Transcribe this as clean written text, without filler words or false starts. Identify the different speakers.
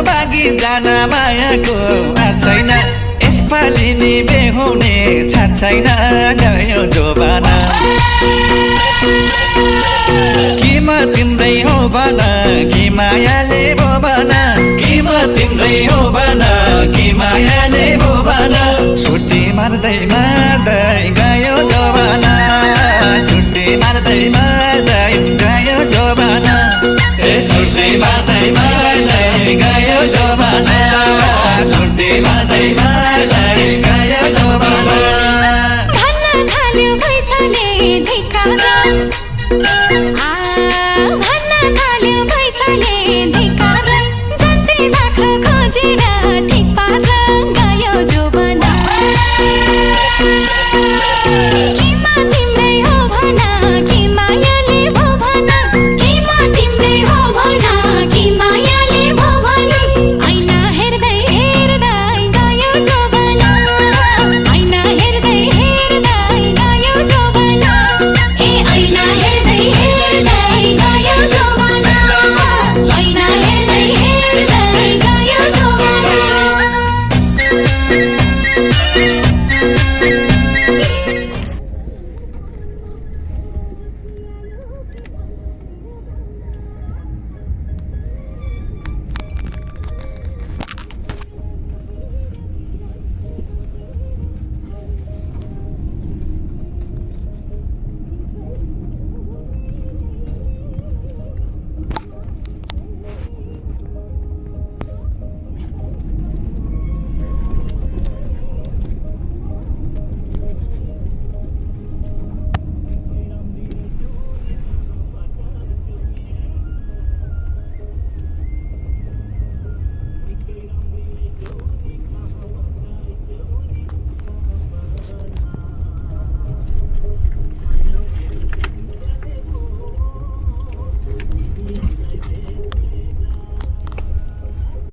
Speaker 1: बागी जान मायाको छैन यसपालि नि बेहुने छैन गयो जोबाना कि म तिम्रै हो भन कि मायाले भो भन कि म तिम्रै हो भन कि मायाले भो भन छुट्टी मार्दै मार्दै गयो जोबाना छुट्टी मार्दै मार्दै गयो जोबाना छुट्टी मार्दै मार्दै